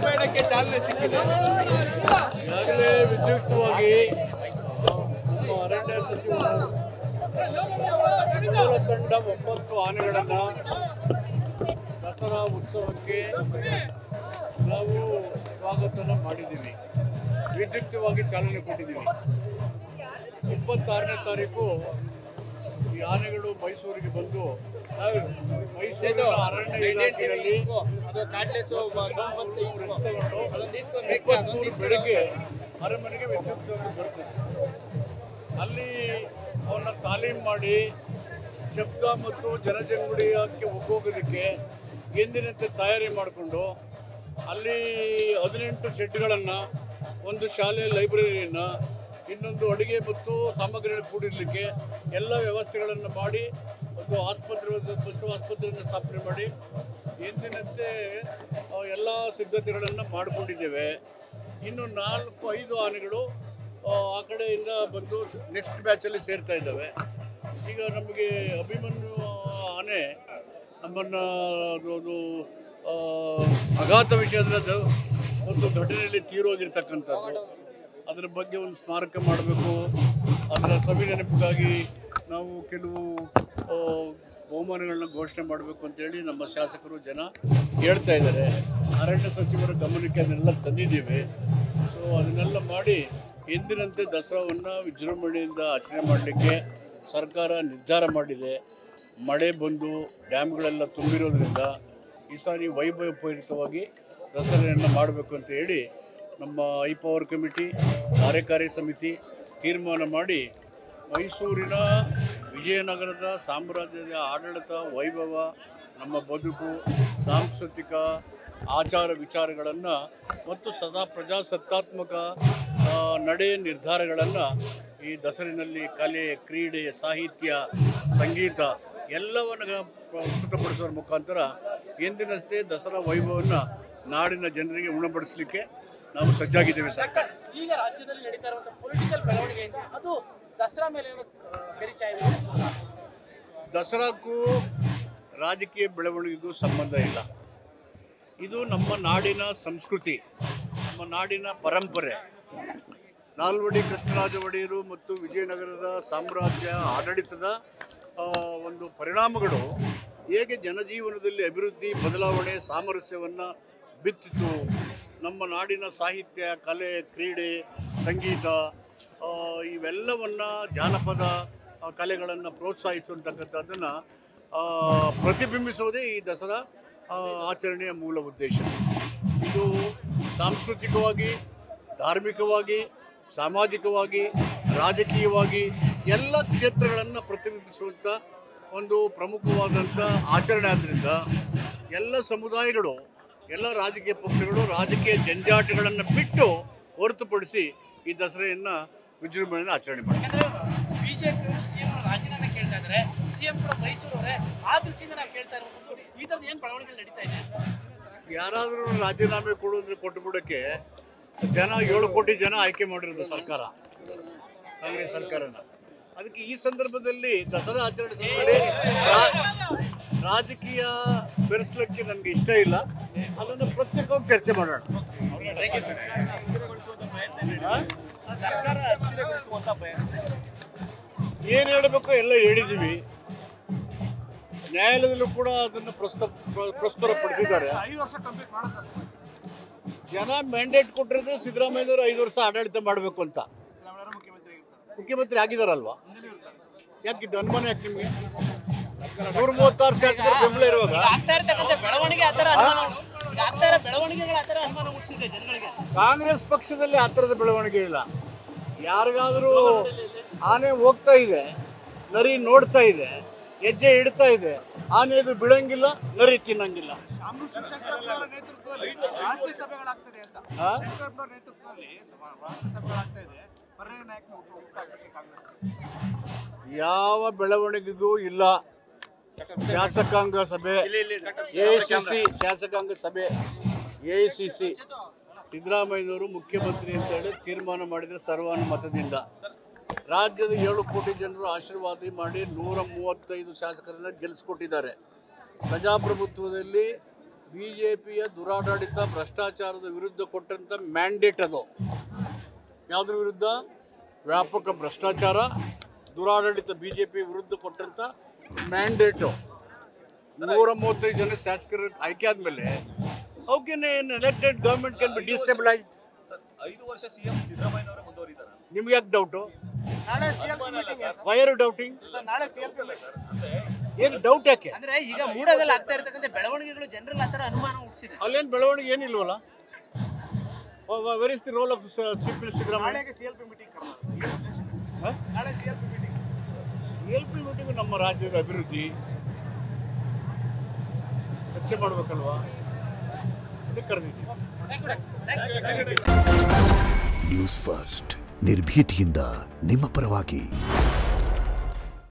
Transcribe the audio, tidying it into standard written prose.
ಪಯಣಕ್ಕೆ ಚಾಲನೆ ಸಿಕ್ಕಿದೆ. ಈಗಾಗಲೇ ವಿದ್ಯುಕ್ತವಾಗಿ ನಮ್ಮ ಅರಣ್ಯ ಸಚಿವರು ತಂಡ 9 ಆನೆಗಳನ್ನು ದಸರಾ ಉತ್ಸವಕ್ಕೆ ನಾವು ಸ್ವಾಗತನ ಮಾಡಿದ್ದೀವಿ. ವಿದ್ಯುಕ್ತವಾಗಿ ಚಾಲನೆ ಕೊಟ್ಟಿದ್ದೀವಿ. 26ನೇ ತಾರೀಕು ಈ ಆನೆಗಳು ಮೈಸೂರಿಗೆ ಬಂದು ಮೈಸೂರಿನ ಅರಣ್ಯ ಇಲಾಖೆಯಲ್ಲಿ ಬೆಳಗ್ಗೆ ಅರಮನೆಗೆ ವಿದ್ಯುಕ್ತವಾಗಿ ಬರ್ತದೆ. ಅಲ್ಲಿ ಅವನ್ನ ತಾಲೀಮು ಮಾಡಿ ಶಬ್ದ ಮತ್ತು ಜನಜಂಗುಳಿಯಕ್ಕೆ ಹೋಗೋದಕ್ಕೆ ಎಂದಿನಂತೆ ತಯಾರಿ ಮಾಡಿಕೊಂಡು ಅಲ್ಲಿ 18 ಶೆಡ್ಗಳನ್ನು, ಒಂದು ಶಾಲೆ ಲೈಬ್ರರಿಯನ್ನು, ಇನ್ನೊಂದು ಅಡುಗೆ ಮತ್ತು ಸಾಮಗ್ರಿಗಳನ್ನು ಕೂಡಿರಲಿಕ್ಕೆ ಎಲ್ಲ ವ್ಯವಸ್ಥೆಗಳನ್ನು ಮಾಡಿ ಒಂದು ಆಸ್ಪತ್ರೆ, ಪಶು ಆಸ್ಪತ್ರೆಯನ್ನು ಸ್ಥಾಪನೆ ಮಾಡಿ ಎಂದಿನಂತೆ ಎಲ್ಲ ಸಿದ್ಧತೆಗಳನ್ನು ಮಾಡಿಕೊಂಡಿದ್ದೇವೆ. ಇನ್ನು 4-5 ಆನೆಗಳು ಆ ಕಡೆಯಿಂದ ಬಂದು ನೆಕ್ಸ್ಟ್ ಬ್ಯಾಚಲ್ಲಿ ಸೇರ್ತಾ ಇದ್ದಾವೆ. ಈಗ ನಮಗೆ ಅಭಿಮನ್ಯು ಆನೆ ನಮ್ಮನ್ನು ಒಂದು ಅಘಾತ ವಿಷಯದ ಒಂದು ಘಟನೆಯಲ್ಲಿ ತೀರೋಗಿರ್ತಕ್ಕಂಥದ್ದು. ಅದರ ಬಗ್ಗೆ ಒಂದು ಸ್ಮಾರಕ ಮಾಡಬೇಕು. ಅದರ ಸವಿ ನೆನಪಿಗಾಗಿ ನಾವು ಕೆಲವು ಬಹುಮಾನಗಳನ್ನ ಘೋಷಣೆ ಮಾಡಬೇಕು ಅಂತೇಳಿ ನಮ್ಮ ಶಾಸಕರು ಜನ ಹೇಳ್ತಾ ಇದ್ದಾರೆ. ಅರಣ್ಯ ಸಚಿವರ ಗಮನಕ್ಕೆ ಅದನ್ನೆಲ್ಲ ತಂದಿದ್ದೀವಿ. ಸೊ ಅದನ್ನೆಲ್ಲ ಮಾಡಿ ಎಂದಿನಂತೆ ದಸರಾವನ್ನು ವಿಜೃಂಭಣೆಯಿಂದ ಆಚರಣೆ ಮಾಡಲಿಕ್ಕೆ ಸರ್ಕಾರ ನಿರ್ಧಾರ ಮಾಡಿದೆ. ಮಳೆ ಬಂದು ಡ್ಯಾಮ್ಗಳೆಲ್ಲ ತುಂಬಿರೋದ್ರಿಂದ ಈ ಸಾರಿ ವೈಭವಪೂರಿತವಾಗಿ ದಸರೆಯನ್ನು ಮಾಡಬೇಕು ಅಂತ ಹೇಳಿ ನಮ್ಮ ಐ ಪವರ್ ಕಮಿಟಿ, ಕಾರ್ಯಕಾರಿ ಸಮಿತಿ ತೀರ್ಮಾನ ಮಾಡಿ ಮೈಸೂರಿನ ವಿಜಯನಗರದ ಸಾಮ್ರಾಜ್ಯದ ಆಡಳಿತ ವೈಭವ, ನಮ್ಮ ಬದುಕು, ಸಾಂಸ್ಕೃತಿಕ ಆಚಾರ ವಿಚಾರಗಳನ್ನು ಮತ್ತು ಸದಾ ಪ್ರಜಾಸತ್ತಾತ್ಮಕ ನಡೆ ನಿರ್ಧಾರಗಳನ್ನು ಈ ದಸರಿನಲ್ಲಿ ಕಲೆ, ಕ್ರೀಡೆ, ಸಾಹಿತ್ಯ, ಸಂಗೀತ ಎಲ್ಲವನ್ನು ಪ್ರಸ್ತುತಪಡಿಸೋರ ಮುಖಾಂತರ ಎಂದಿನಷ್ಟೇ ದಸರಾ ವೈಭವವನ್ನು ನಾಡಿನ ಜನರಿಗೆ ಉಣಬಡಿಸಲಿಕ್ಕೆ ನಾವು ಸಜ್ಜಾಗಿದ್ದೇವೆ. ಸರ್ಕಾರ ಈಗ ರಾಜ್ಯದಲ್ಲಿ ನಡೀತಾ ಇರುವಂತಹ ಪೊಲಿಟಿಕಲ್ ಬೆಳವಣಿಗೆಯಿಂದ ಅದು ದಸರಾ ಮೇಲೆ ಕರಿಚಾಯ ದಸರಾಕ್ಕೂ ರಾಜಕೀಯ ಬೆಳವಣಿಗೆಗೂ ಸಂಬಂಧ ಇಲ್ಲ. ಇದು ನಮ್ಮ ನಾಡಿನ ಸಂಸ್ಕೃತಿ, ನಮ್ಮ ನಾಡಿನ ಪರಂಪರೆ. ನಾಲ್ವಡಿ ಕೃಷ್ಣರಾಜ ಒಡೆಯರು ಮತ್ತು ವಿಜಯನಗರದ ಸಾಮ್ರಾಜ್ಯ ಆಡಳಿತದ ಒಂದು ಪರಿಣಾಮಗಳು ಹೇಗೆ ಜನಜೀವನದಲ್ಲಿ ಅಭಿವೃದ್ಧಿ, ಬದಲಾವಣೆ, ಸಾಮರಸ್ಯವನ್ನು ಬಿತ್ತಿತು. ನಮ್ಮ ನಾಡಿನ ಸಾಹಿತ್ಯ, ಕಲೆ, ಕ್ರೀಡೆ, ಸಂಗೀತ ಇವೆಲ್ಲವನ್ನು, ಜಾನಪದ ಕಲೆಗಳನ್ನು ಪ್ರೋತ್ಸಾಹಿಸುವಂತಕ್ಕಂಥದ್ದನ್ನು ಪ್ರತಿಬಿಂಬಿಸುವುದೇ ಈ ದಸರಾ ಆಚರಣೆಯ ಮೂಲ ಉದ್ದೇಶ. ಇದು ಸಾಂಸ್ಕೃತಿಕವಾಗಿ, ಧಾರ್ಮಿಕವಾಗಿ, ಸಾಮಾಜಿಕವಾಗಿ, ರಾಜಕೀಯವಾಗಿ ಎಲ್ಲ ಕ್ಷೇತ್ರಗಳನ್ನು ಪ್ರತಿಬಿಂಬಿಸುವಂಥ ಒಂದು ಪ್ರಮುಖವಾದಂಥ ಆಚರಣೆ. ಆದ್ದರಿಂದ ಎಲ್ಲ ಸಮುದಾಯಗಳು, ಎಲ್ಲ ರಾಜಕೀಯ ಪಕ್ಷಗಳು ರಾಜಕೀಯ ಜಂಜಾಟಗಳನ್ನು ಬಿಟ್ಟು ಹೊರತುಪಡಿಸಿ ಈ ದಸರೆಯನ್ನು ವಿಜೃಂಭಣೆಯನ್ನು ಆಚರಣೆ ಮಾಡ್ತಾರೆ. ಬಿಜೆಪಿ ಸಿಎಂ ರಾಜೀನಾಮೆ ಕೇಳ್ತಾ ಇದ್ದಾರೆ, ಸಿಎಂ ಕೂಡ ಮೈಸೂರವರೇ. ಆ ದೃಷ್ಟಿಯಿಂದ ನಾವು ಕೇಳ್ತಾ ಇರೋದು ಈ ಥರದ ಏನು ಬೆಳವಣಿಗೆಗಳು ನಡೀತಾ ಇದೆ? ಯಾರಾದರೂ ರಾಜೀನಾಮೆ ಕೊಡು ಅಂದರೆ ಕೊಟ್ಟು ಬಿಡೋಕ್ಕೆ ಜನ 7 ಕೋಟಿ ಜನ ಆಯ್ಕೆ ಮಾಡಿರೋದು ಸರ್ಕಾರ, ಕಾಂಗ್ರೆಸ್ ಸರ್ಕಾರನ. ಅದಕ್ಕೆ ಈ ಸಂದರ್ಭದಲ್ಲಿ ದಸರಾ ಆಚರಣೆ ರಾಜಕೀಯ ಬೆರೆಸಲಿಕ್ಕೆ ನನಗೆ ಇಷ್ಟ ಇಲ್ಲ. ಅದನ್ನು ಪ್ರತ್ಯೇಕವಾಗಿ ಚರ್ಚೆ ಮಾಡೋಣ. ಏನು ಹೇಳಬೇಕು ಎಲ್ಲ ಹೇಳಿದ್ದೀವಿ. ನ್ಯಾಯಾಲಯದಲ್ಲೂ ಕೂಡ ಅದನ್ನು ಪ್ರಸ್ತುತಪಡಿಸಿದ್ದಾರೆ. ಜನ ಮ್ಯಾಂಡೇಟ್ ಕೊಟ್ಟಿರೋದು ಸಿದ್ದರಾಮಯ್ಯನವರು 5 ವರ್ಷ ಆಡಳಿತ ಮಾಡಬೇಕು ಅಂತ. ಮುಖ್ಯಮಂತ್ರಿ ಆಗಿದಾರಲ್ವಾ? ಯಾಕೆ ಅನುಮಾನ ಯಾಕೆ ನಿಮಗೆ? 136 ಶಾಸಕರ ಬೆಂಬಲ ಇರುವಾಗ ಕಾಂಗ್ರೆಸ್ ಪಕ್ಷದಲ್ಲಿ ಆ ಥರದ ಬೆಳವಣಿಗೆ ಇಲ್ಲ. ಯಾರಿಗಾದರೂ ಆನೆ ಹೋಗ್ತಾ ಇದೆ, ನರಿ ನೋಡ್ತಾ ಇದೆ, ಹೆಜ್ಜೆ ಇಡ್ತಾ ಇದೆ, ಆನೆದು ಬಿಡಂಗಿಲ್ಲ, ನರಿ ತಿನ್ನಂಗಿಲ್ಲ. ಯಾವ ಬೆಳವಣಿಗೆಗೂ ಇಲ್ಲ. ಶಾಸಕಾಂಗ ಸಭೆ, ಎಐಸಿಸಿ ಶಾಸಕಾಂಗ ಸಭೆ, ಎಐಸಿಸಿ ಸಿದ್ದರಾಮಯ್ಯನವರು ಮುಖ್ಯಮಂತ್ರಿ ಅಂತ ಹೇಳಿ ತೀರ್ಮಾನ ಮಾಡಿದರೆ ಸರ್ವಾನುಮತದಿಂದ ರಾಜ್ಯದ 7 ಕೋಟಿ ಜನರು ಆಶೀರ್ವಾದ ಮಾಡಿ 135 ಶಾಸಕರನ್ನ ಗೆಲ್ಲಿಸ್ಕೊಟ್ಟಿದ್ದಾರೆ. ಪ್ರಜಾಪ್ರಭುತ್ವದಲ್ಲಿ BJPಯ ದುರಾಡಳಿತ ಭ್ರಷ್ಟಾಚಾರದ ವಿರುದ್ಧ ಕೊಟ್ಟಂಥ ಮ್ಯಾಂಡೇಟ್ ಅದು. ಯಾವುದ್ರ ವಿರುದ್ಧ? ವ್ಯಾಪಕ ಭ್ರಷ್ಟಾಚಾರ ದುರಾಡಳಿತ BJP ವಿರುದ್ಧ ಕೊಟ್ಟಂಥ ಮ್ಯಾಂಡೇಟು. 135 ಜನ ಶಾಸಕರು ಆಯ್ಕೆ ಆದಮೇಲೆ how can an elected government can be destabilised? 5 ವರ್ಷ ಸಿಎಂ ಸಿದ್ದರಾಮಯ್ಯ ಅವರೇ ಮುಂದುವರಿದ್ದಾರೆ. ನಿಮ್ಗೆ ಯಾಕೆ doubt? Why are you doubting? ಏನು ಡೌಟ್ ಯಾಕೆ? ಅಂದ್ರೆ ಈಗ ಮೂಡಾದಲ್ಲಿ ಆಗ್ತಾ ಇರತಕ್ಕಂಥ ಬೆಳವಣಿಗೆಗಳು ಜನರಲ್ಲಿ ಆ ಥರ ಅನುಮಾನ ಹುಟ್ಟಿಸಿದೆ. ಅಲ್ಲೇನು ಬೆಳವಣಿಗೆ ಏನಿಲ್ವಲ್ಲ? Where is the role of chief minister Siddaramaiah? CLP meeting ನಮ್ಮ ರಾಜ್ಯದ ಅಭಿವೃದ್ಧಿ ಚರ್ಚೆ ಮಾಡ್ಬೇಕಲ್ವಾ? ಅದಕ್ಕೆ ಕರೆದಿದ್ದೀವಿ. ನ್ಯೂಸ್ ಫಸ್ಟ್ ನಿರ್ಭೀತಿಯಿಂದ ನಿಮ್ಮ ಪರವಾಗಿ.